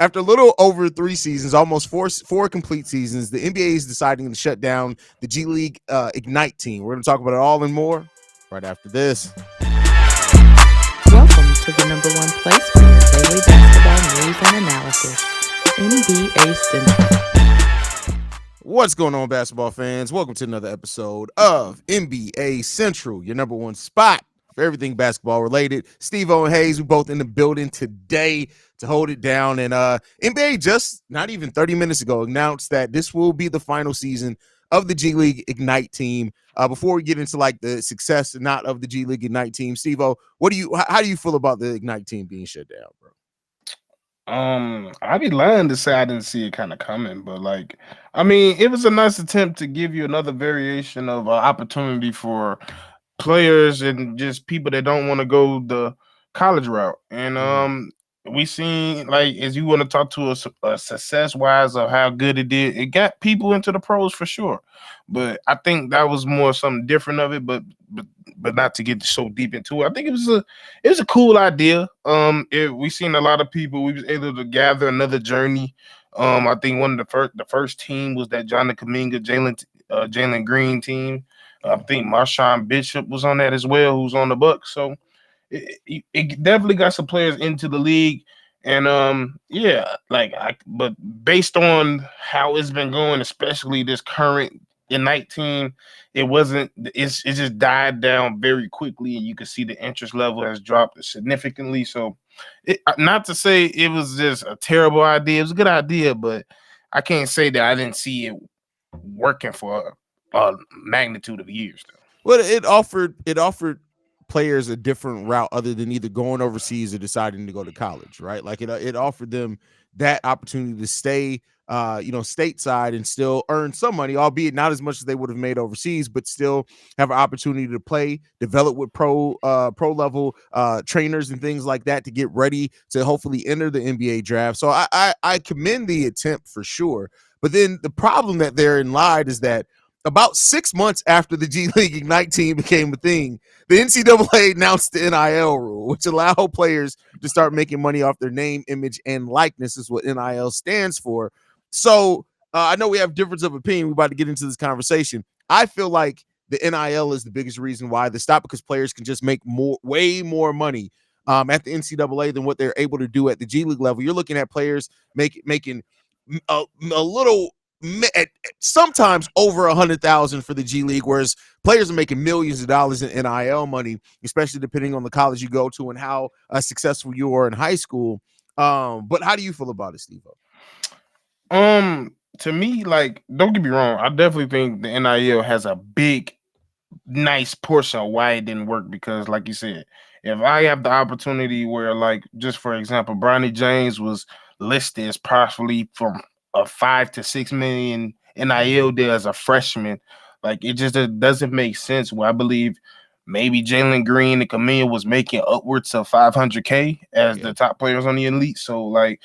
After a little over 3 seasons, almost four complete seasons, the NBA is deciding to shut down the G League Ignite team. We're going to talk about it all and more right after this. Welcome to the number one place for your daily basketball news and analysis, NBA Central. What's going on, basketball fans? Welcome to another episode of NBA Central, your number one spot for everything basketball related. Stevo and Haize, we both in the building today to hold it down. And NBA just not even 30 minutes ago announced that this will be the final season of the G League Ignite team. Before we get into like the success and not of the G League Ignite team, Stevo, how do you feel about the Ignite team being shut down, bro? I'd be lying to say I didn't see it kind of coming, but it was a nice attempt to give you another variation of opportunity for players and just people that don't want to go the college route. And we seen, like, as you want to talk to a success wise of how good it did, it got people into the pros for sure. But I think that was more something different of it, but not to get so deep into it. I think it was a cool idea. We seen a lot of people. We was able to gather another journey. I think one of the first team was that Jonathan Kuminga, Jalen Green team. I think Marshawn Bishop was on that as well, who's on the Bucks. So it definitely got some players into the league. And but based on how it's been going, especially this current Ignite team, it just died down very quickly, and you can see the interest level has dropped significantly. So not to say it was just a terrible idea, it was a good idea, but I can't say that I didn't see it working for a magnitude of years though. Well, it offered players a different route other than either going overseas or deciding to go to college, right? Like it offered them that opportunity to stay stateside and still earn some money, albeit not as much as they would have made overseas, but still have an opportunity to play, develop with pro level trainers and things like that to get ready to hopefully enter the NBA draft. So I commend the attempt for sure. But then the problem that therein lied is that about 6 months after the G League Ignite team became a thing, the NCAA announced the NIL rule, which allowed players to start making money off their name, image, and likeness, is what NIL stands for. So I know we have difference of opinion. We're about to get into this conversation. I feel like the NIL is the biggest reason why they stop, because players can just make way more money at the NCAA than what they're able to do at the G League level. You're looking at players making a little, sometimes over 100,000 for the G League, whereas players are making millions of dollars in NIL money, especially depending on the college you go to and how successful you are in high school. But how do you feel about it, Stevo? To me, like, don't get me wrong, I definitely think the NIL has a big, nice portion of why it didn't work, because like you said, if I have the opportunity where, like, just for example, Bronny James was listed as possibly from a 5 to 6 million NIL deal as a freshman, like, it just doesn't make sense. Where I believe maybe Jalen Green and Camille was making upwards of 500K as the top players on the elite. So, like,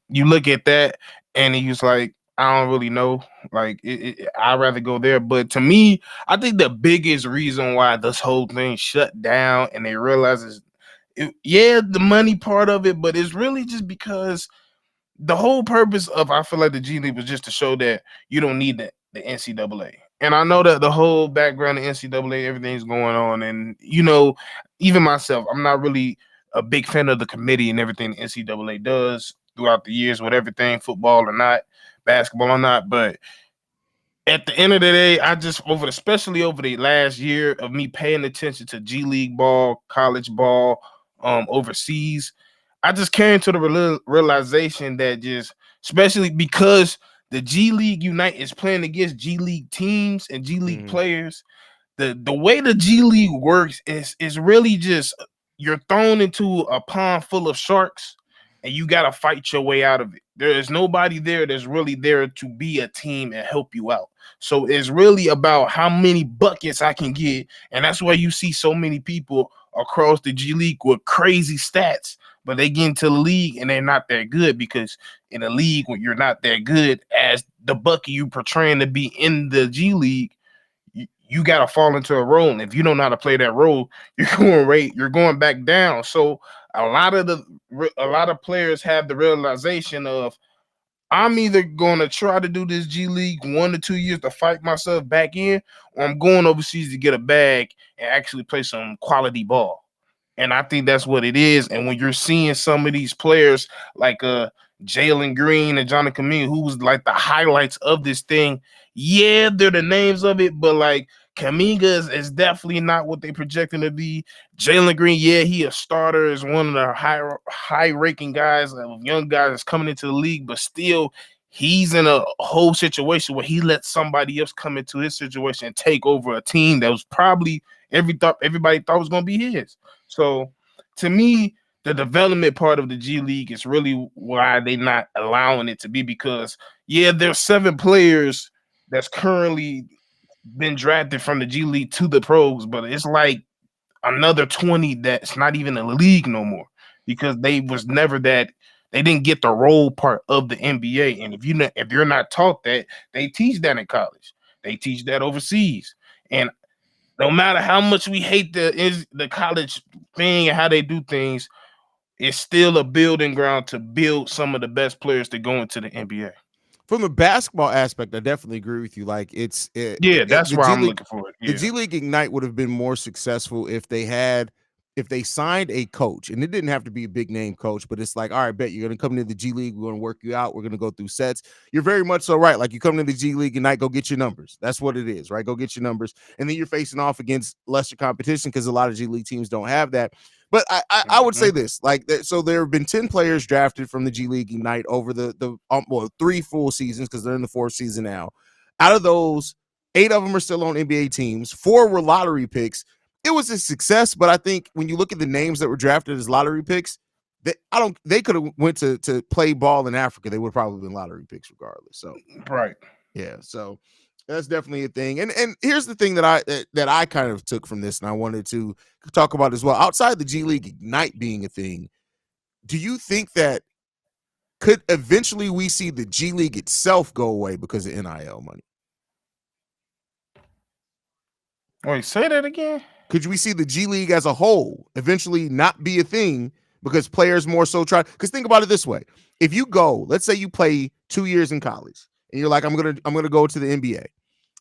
you look at that and he was like, I don't really know. Like, I'd rather go there. But to me, I think the biggest reason why this whole thing shut down and they realize the money part of it, but it's really just because the whole purpose of, I feel like, the G League was just to show that you don't need the NCAA. And I know that the whole background of NCAA, everything's going on. And, even myself, I'm not really a big fan of the committee and everything the NCAA does throughout the years with everything, football or not, basketball or not. But at the end of the day, especially over the last year of me paying attention to G League ball, college ball, overseas, I just came to the realization that, just especially because the G League Unite is playing against G League teams and G League players, the way the G League works is really just you're thrown into a pond full of sharks and you got to fight your way out of it. There is nobody there that's really there to be a team and help you out. So it's really about how many buckets I can get. And that's why you see so many people across the G League with crazy stats, but they get into the league and they're not that good, because in a league when you're not that good as the bucket you portraying to be in the G League, you got to fall into a role. And if you don't know how to play that role, you're going back down. So a lot of players have the realization of, I'm either going to try to do this G League 1 to 2 years to fight myself back in, or I'm going overseas to get a bag and actually play some quality ball. And I think that's what it is. And when you're seeing some of these players like Jalen Green and Johnny Camille, who was like the highlights of this thing, yeah, they're the names of it, but like Kaminga is definitely not what they projecting to be. Jalen Green, yeah, he a starter, is one of the high ranking guys, young guys that's coming into the league, but still he's in a whole situation where he let somebody else come into his situation and take over a team that was probably everybody thought was going to be his. So to me, the development part of the G League is really why they not allowing it to be, because yeah, there's 7 players that's currently been drafted from the G League to the pros, but it's like another 20 that's not even in the league no more, because they didn't get the role part of the NBA. And if you're not taught that, they teach that in college. They teach that overseas. And no matter how much we hate the college thing and how they do things, it's still a building ground to build some of the best players to go into the NBA. From the basketball aspect, I definitely agree with you. Like Yeah, that's the why G I'm League, looking for it. the Yeah. G League Ignite would have been more successful if they signed a coach, and it didn't have to be a big name coach, but it's like, all right, bet you're going to come into the G League. We're going to work you out. We're going to go through sets. You're very much so right. Like, you come to the G League Ignite, go get your numbers. That's what it is, right? Go get your numbers. And then you're facing off against lesser competition, because a lot of G League teams don't have that. But I would say this, like, so there have been 10 players drafted from the G League Ignite over the 3 full seasons, because they're in the 4th season now. Out of those, 8 of them are still on NBA teams. 4 were lottery picks. It was a success, but I think when you look at the names that were drafted as lottery picks, they could have went to play ball in Africa. They would have probably been lottery picks regardless. So Right. yeah, so that's definitely a thing. And here's the thing that I kind of took from this, and I wanted to talk about as well. Outside the G League Ignite being a thing, do you think that could eventually we see the G League itself go away because of NIL money? Wait, say that again. Could we see the G League as a whole eventually not be a thing because players more so try? Because think about it this way: if you go, let's say you play 2 years in college, and you're like, I'm gonna go to the NBA.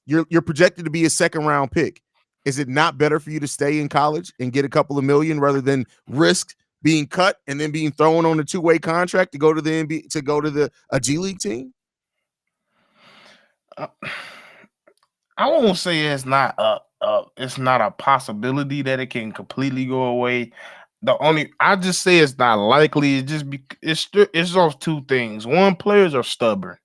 You're projected to be a 2nd round pick. Is it not better for you to stay in college and get a couple of million rather than risk being cut and then being thrown on a 2-way contract to go to the NBA, to go to a G League team? I won't say it's not a possibility that it can completely go away. I just say it's not likely. It's off 2 things. One, players are stubborn.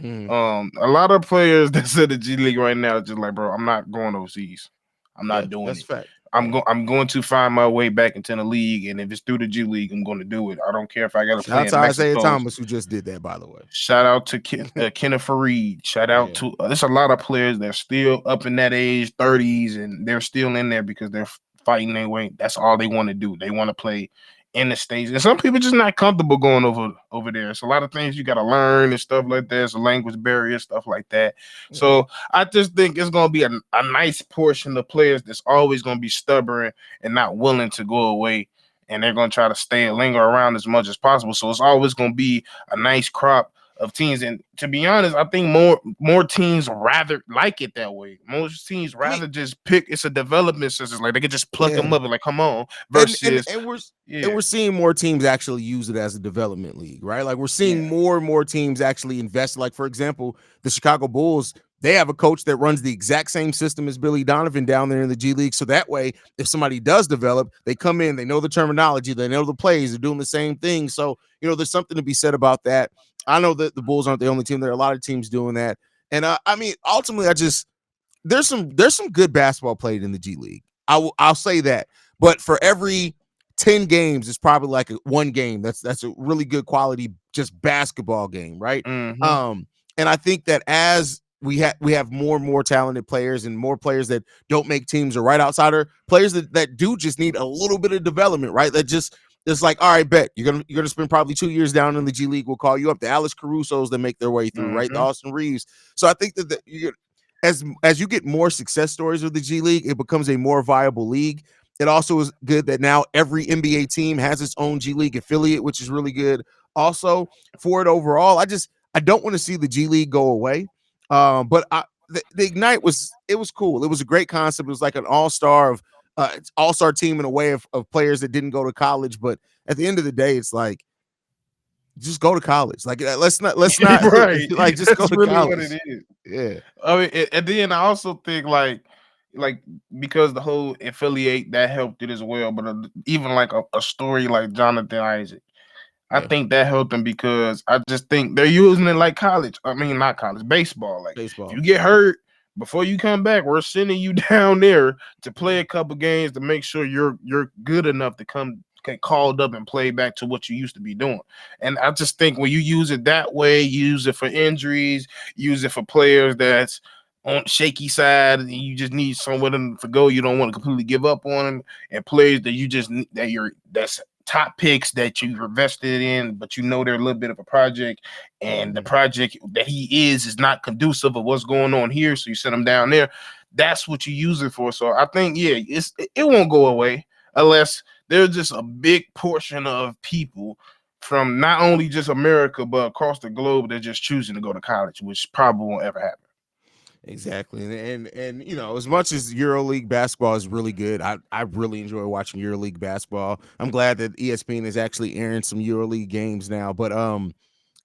A lot of players that's in the G League right now are just like, bro, I'm not going overseas. I'm not doing that's it. Fact. I'm going to find my way back into the league, and if it's through the G League, I'm going to do it. I don't care if I got to play in Shout out to Isaiah Mexico. Thomas, who just did that, by the way. Shout out to Kenneth Fareed. Shout out to there's a lot of players that are still up in that age, 30s, and they're still in there because they're fighting their way. That's all they want to do. They want to play in the States. And some people just not comfortable going over there. It's a lot of things you got to learn and stuff like that. It's a language barrier, stuff like that. So I just think it's going to be a nice portion of players that's always going to be stubborn and not willing to go away. And they're going to try to stay and linger around as much as possible. So it's always going to be a nice crop of teams. And to be honest, I think more teams rather like it that way. Most teams rather just pick. It's a development system. Like they can just pluck them up and like, come on. Versus, and we're seeing more teams actually use it as a development league, right? Like we're seeing more and more teams actually invest. Like, for example, the Chicago Bulls, they have a coach that runs the exact same system as Billy Donovan down there in the G League. So that way, if somebody does develop, they come in, they know the terminology, they know the plays, they're doing the same thing. So, there's something to be said about that. I know that the Bulls aren't the only team. There are a lot of teams doing that. And I mean, ultimately, there's some good basketball played in the G League. I'll say that. But for every 10 games, it's probably like one game that's a really good quality just basketball game, right? And I think that as we have more and more talented players and more players that don't make teams or right outsider players that do just need a little bit of development, right? That just it's like, all right, bet you're gonna spend probably 2 years down in the G League. We'll call you up. The Alex Carusos that make their way through, right? The Austin Reeves. So I think that as you get more success stories with the G League, it becomes a more viable league. It also is good that now every NBA team has its own G League affiliate, which is really good. Also, for it overall, I don't want to see the G League go away. But the Ignite was cool. It was a great concept. It was like an all-star team in a way of players that didn't go to college. But at the end of the day, it's like just go to college. Like let's not Right. like just go That's to really college. what it is. Yeah. I mean, and then I also think like because the whole affiliate that helped it as well, but even like a story like Jonathan Isaac, I Yeah. think that helped them because I just think they're using it like college. I mean, not college, baseball. Like if Baseball. you get hurt before you come back, we're sending you down there to play a couple games to make sure you're good enough to come get called up and play back to what you used to be doing. And I just think when you use it that way, use it for injuries, use it for players that's on shaky side and you just need somewhere to go. You don't want to completely give up on them, and players that you just that's top picks that you're invested in, but you know they're a little bit of a project, and the project that he is not conducive of what's going on here. So you send him down there. That's what you use it for. So I think it won't go away unless there's just a big portion of people from not only just America but across the globe that just choosing to go to college, which probably won't ever happen. Exactly. And as much as EuroLeague basketball is really good, I really enjoy watching EuroLeague basketball. I'm glad that ESPN is actually airing some EuroLeague games now, but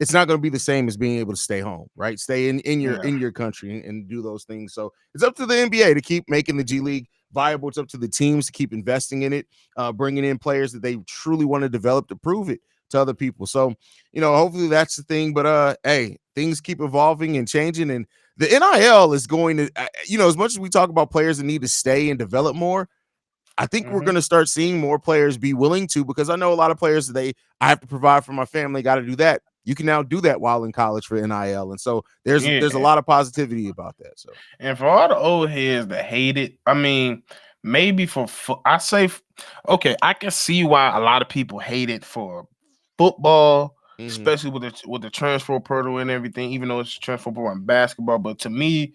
it's not going to be the same as being able to stay home, right? Stay in your country and do those things. So it's up to the NBA to keep making the G League viable. It's up to the teams to keep investing in it, bringing in players that they truly want to develop to prove it to other people. So, hopefully that's the thing. But hey, things keep evolving and changing, and the NIL is going to, as much as we talk about players that need to stay and develop more, I think we're going to start seeing more players be willing to, because I know a lot of players I have to provide for my family, got to do that. You can now do that while in college for NIL. And so there's a lot of positivity about that. So, and for all the old heads that hate it, I mean, maybe I say, okay, I can see why a lot of people hate it for football, especially with the transfer portal and everything, even though it's transfer portal in basketball. But to me,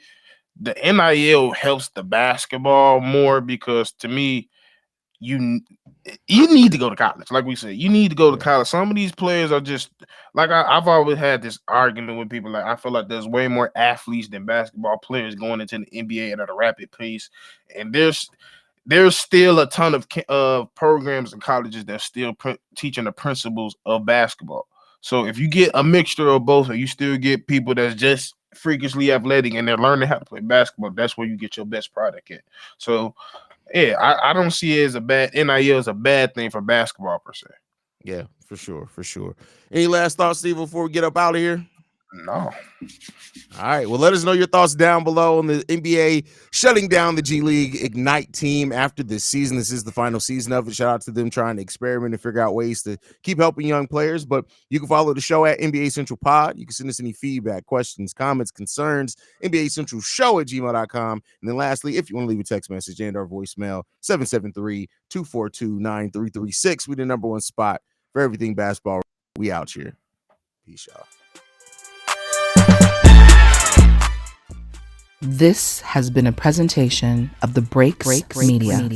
the NIL helps the basketball more because to me, you need to go to college. Like we said, you need to go to college. Some of these players are just like I've always had this argument with people. Like I feel like there's way more athletes than basketball players going into the NBA at a rapid pace, and there's still a ton of programs and colleges that still teaching the principles of basketball. So if you get a mixture of both, and you still get people that's just freakishly athletic and they're learning how to play basketball, that's where you get your best product at. So yeah, I don't see it as a bad NIL as a bad thing for basketball per se. Yeah, for sure. Any last thoughts, Steve, before we get up out of here? No. All right. Well, let us know your thoughts down below on the NBA shutting down the G League Ignite team after this season. This is the final season of it. Shout out to them trying to experiment and figure out ways to keep helping young players. But you can follow the show at NBA Central Pod. You can send us any feedback, questions, comments, concerns, NBA Central Show at gmail.com. And then lastly, if you want to leave a text message and our voicemail, 773-242-9336. We the number one spot for everything basketball. We out here. Peace, y'all. This has been a presentation of the Breaks Media.